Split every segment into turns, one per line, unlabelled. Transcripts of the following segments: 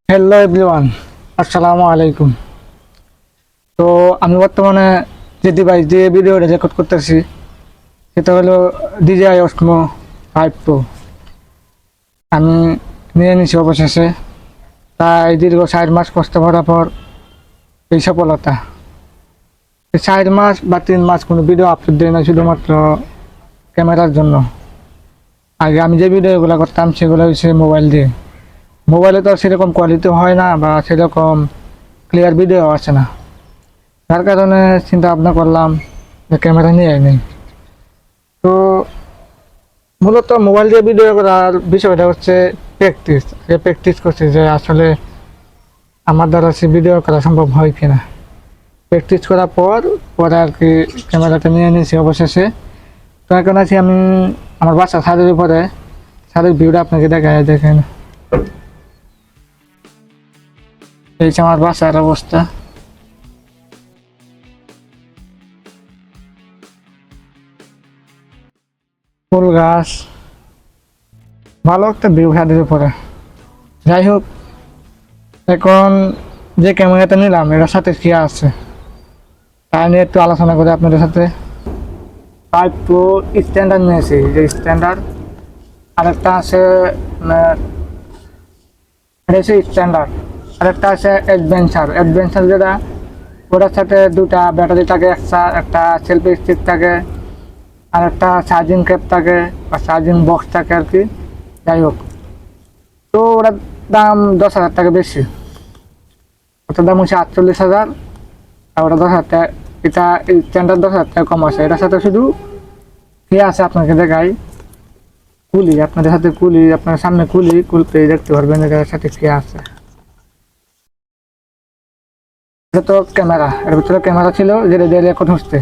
Hello everyone, আসসালামু আলাইকুম। তো আমি বর্তমানে যে ডিভাইস দিয়ে ভিডিও রেকর্ড করতেছি সেটা হলো DJI Osmo 5 Pro। আমি নিয়ে নিছি অবশেষে, তাই দীর্ঘ 4 মাস কষ্ট করার পর এই সফলতা। 4 মাস বা 3 মাস কোনো ভিডিও আপলোড দেয় না, শুধুমাত্র ক্যামেরার জন্য। আগে আমি যে ভিডিওগুলো করতাম সেগুলো হচ্ছে মোবাইল দিয়ে। মোবাইলে তো সেরকম কোয়ালিটি হয় না বা সেরকম ক্লিয়ার ভিডিও আসে না, যার কারণে চিন্তা ভাবনা করলাম যে ক্যামেরা নিয়ে নেই। তো মূলত মোবাইল দিয়ে ভিডিও করার বিষয়টা হচ্ছে প্র্যাকটিস। প্র্যাকটিস করছি যে আসলে আমার দ্বারা সে ভিডিও করা সম্ভব হয় কিনা। প্র্যাকটিস করার পর পরে আর কি ক্যামেরাটা নিয়ে নিয়েছি অবশেষে। তো এখন আছি আমি আমার বাসা ছাদের উপরে। ছাদের ভিউটা আপনাকে দেখায়, দেখেন এই যে আমার বাসার অবস্থা। ফুল গাছ, ভালো একটা ভিউ ছাদের উপরে। যাই হোক, এখন যে ক্যামেরাটা নিলাম এটার সাথে কি আছে তাই নিয়ে একটু আলোচনা করি আপনাদের সাথে। 5 Pro স্ট্যান্ডার্ড নিয়েছি, যে স্ট্যান্ডার্ড। আরেকটা আছে এটা হচ্ছে স্ট্যান্ডার্ড। আরেকটা আছে অ্যাডভেঞ্চার। অ্যাডভেঞ্চার যেটা, ওটার সাথে দুটা ব্যাটারি থাকে, একটা সেলফি স্টিক থাকে, আর একটা চার্জিং কেপ থাকে বা চার্জিং বক্স থাকে আর কি। যাই হোক, তো ওটার দাম 10,000 টাকা বেশি। ওটার দাম হচ্ছে 48,000, আর ওটা 10,000 টাকা। এটা স্ট্যান্ডার্ড 10,000 টাকা কম আছে। এটার সাথে শুধু কি আছে আপনাকে দেখাই। কুলি, আপনাদের সাথে কুলি, আপনার সামনে কুলি খুলতে দেখতে পারবেন এটার সাথে কি আছে। এটা তো ক্যামেরা, এর ভিতরে ক্যামেরা ছিল যেটা দিয়ে রেকর্ড হচ্ছে।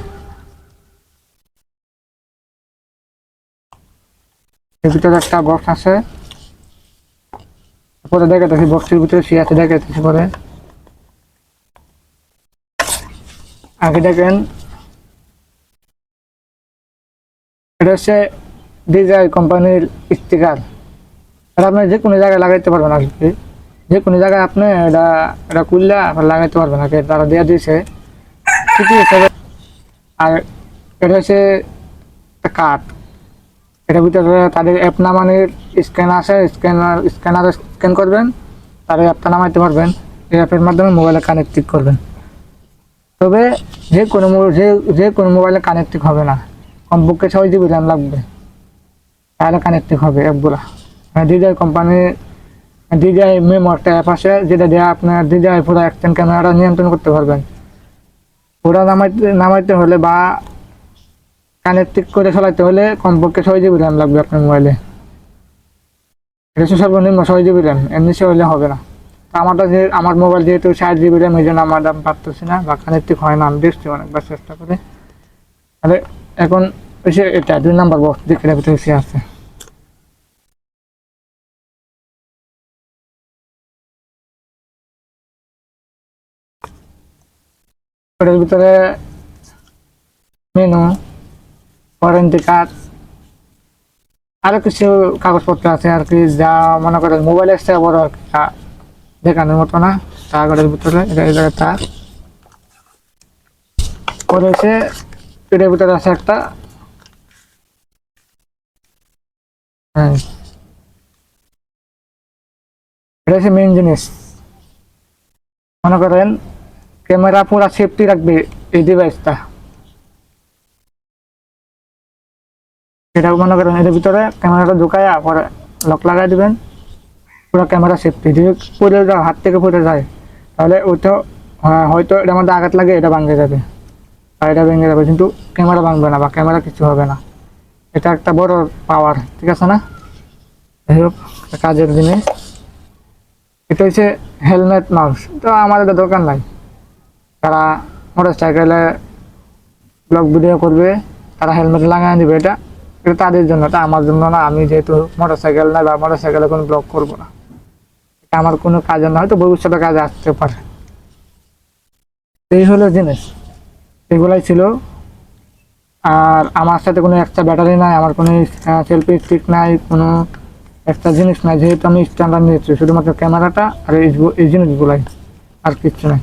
এর ভিতরে একটা বক্স আছে, পরে দেখাতেছি বক্সের ভিতরে কি আছে, দেখাতেছি পরে। আগে দেখেন, এটা হচ্ছে DJI কোম্পানির স্টিকার। এটা আপনি যে কোনো জায়গায় লাগাইতে পারবেন আর কি। যে কোনো জায়গায় আপনি এটা এটা খুললে আপনার লাগাইতে পারবেন আর কি, তারা দিয়ে দিয়েছে সিটি হিসেবে। আর এটা হচ্ছে একটা কাঠ। এটার ভিতরে তাদের অ্যাপ নামানোর স্ক্যানার আছে, স্ক্যানারে স্ক্যান করবেন, তার অ্যাপটা নামাইতে পারবেন। এই অ্যাপের মাধ্যমে মোবাইলে কানেক্টিং করবেন। তবে যে কোনো মোবাইলে কানেক্টিং হবে না, কমপক্ষে 6 GB র্যাম লাগবে, তাহলে কানেক্টিং হবে অ্যাপগুলো। DJI কোম্পানির DJI মেমো একটা অ্যাপ আছে, যেটা দিয়ে আপনার DJI পুরো অ্যাকশন ক্যামেরাটা নিয়ন্ত্রণ করতে পারবেন। ওটা নামাইতে হলে বা কানেক্টিং করে চালাতে হলে কমপক্ষে 6 GB র্যাম লাগবে আপনার মোবাইলে। এটা হচ্ছে সর্বনিম্ন 6 GB র্যাম, এর নিচে হলে হবে না। তো আমার মোবাইল যেহেতু 4 GB র্যাম, এই জন্য আমার দাম পারতেছি না বা কানেক্টিং হয় না। আমি দেখছি অনেকবার চেষ্টা করে। তাহলে এখন এসে এটা 2 নম্বর বক্স দেখে ভিতরে সে আছে। ওটার ভিতরে মেনু, ওয়ারেন্টি কার্ড, আরো কিছু কাগজপত্র আছে আর কি, যা মনে করেন মোবাইল এক্সট্রা বড় আর কি, দেখানোর মতো না। কাগজের ভিতরে এটা এই জায়গায় তার করেছে। এটার ভিতরে আছে একটা, হ্যাঁ, এটা হচ্ছে মেইন জিনিস। মনে করেন ক্যামেরা পুরো সেফটি রাখবে এই ডিভাইসটা। সেটা মনে করেন এর ভিতরে ক্যামেরাটা ঢুকায় পরে লক লাগাই দিবেন, পুরো ক্যামেরা সেফটি। যদি পড়ে যায়, হাত থেকে পড়ে যায়, তাহলে ওইটা হয়তো এটার মধ্যে আঘাত লাগে, এটা ভাঙে যাবে বা এটা ভেঙে যাবে, কিন্তু ক্যামেরা ভাঙবে না বা ক্যামেরা কিছু হবে না। এটা একটা বড় পাওয়ার, ঠিক আছে না? যাই হোক, কাজের জিনিস। এটা হচ্ছে হেলমেট মাউস। তো আমাদের তো দরকার নাই, তারা মোটর সাইকেলে ব্লগ ভিডিও করবে, তারা হেলমেট লাগাই দিবে। এটা এটা তাদের জন্য, এটা আমার জন্য না। আমি যেহেতু মোটর সাইকেল নাই বা মোটর সাইকেলে কোনো ব্লগ করবো না, এটা আমার কোনো কাজে না, হয়তো ভবিষ্যতে কাজে আসতে পারে। এই হলো জিনিস, এগুলাই ছিল। আর আমার সাথে কোনো এক্সট্রা ব্যাটারি নাই, আমার কোনো সেলফি স্টিক নাই, কোনো একটা জিনিস নাই, যেহেতু আমি স্ট্যান্ডার্ড নিয়েছি শুধুমাত্র ক্যামেরাটা আর এই জিনিসগুলাই, আর কিচ্ছু নাই,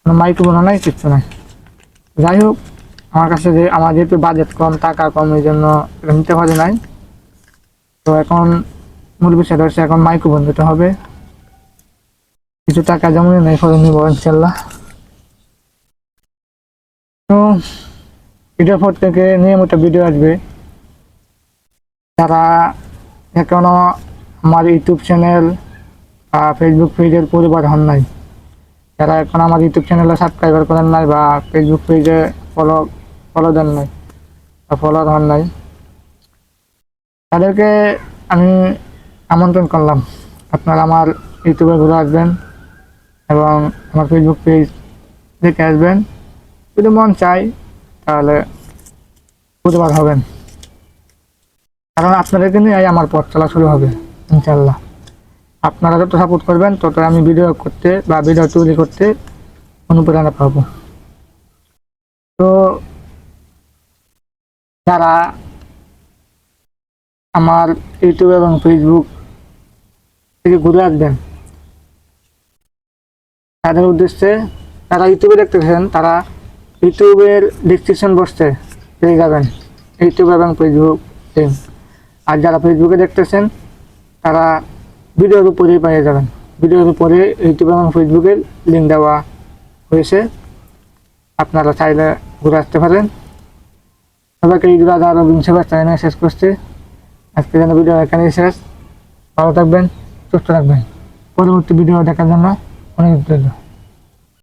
কোনো মাইক্রোফোনও নাই, কিচ্ছু নাই। যাই হোক, আমার কাছে যে আমার যেহেতু বাজেট কম, টাকা কম, এই জন্য এটা নিতে পারি নাই। তো এখন মূল বিষয়টা হচ্ছে এখন মাইক্রোফোন দিতে হবে, কিছু টাকা যেমন নেই করে নিব ইনশাল্লাহ। তো ভিডিও পর থেকে নিয়মিত ভিডিও আসবে। যারা এখনো আমার ইউটিউব চ্যানেল বা ফেসবুক পেজের পরিবার হন নাই, যারা এখন আমার ইউটিউব চ্যানেলে সাবস্ক্রাইবার করেন নাই বা ফেসবুক পেজে ফলো ফলো দেন নাই বা ফলোয়ার হন নাই, তাদেরকে আমি আমন্ত্রণ করলাম, আপনারা আমার ইউটিউবে ঘুরে আসবেন এবং আমার ফেসবুক পেজ দেখে আসবেন। যদি মন চাই তাহলে পরিবার হবেন, কারণ আপনাদেরকে নিয়ে আমার পথ চলা শুরু হবে ইনশাল্লাহ। আপনারা যত সাপোর্ট করবেন তত আমি ভিডিও করতে বা ভিডিও তৈরি করতে অনুপ্রেরণা পাবো। তো যারা আমার ইউটিউব এবং ফেসবুক থেকে ঘুরে আসবেন, তাদের উদ্দেশ্যে, যারা ইউটিউবে দেখতেছেন তারা ইউটিউবের ডিসক্রিপশন বক্সে পেয়ে যাবেন ইউটিউব এবং ফেসবুক লিঙ্ক। আর যারা ফেসবুকে দেখতেছেন তারা ভিডিওর উপরেই পেয়ে যাবেন, ভিডিওর উপরে ইউটিউব এবং ফেসবুকের লিঙ্ক দেওয়া হয়েছে, আপনারা চাইলে ঘুরে আসতে পারেন। সবাইকে ঈদুল আজহা আরো শুভেচ্ছা জানিয়ে শেষ করছি। আজকে যেন ভিডিও এখানেই শেষ। ভালো থাকবেন, সুস্থ থাকবেন। পরবর্তী ভিডিও দেখার জন্য অনেক ধন্যবাদ।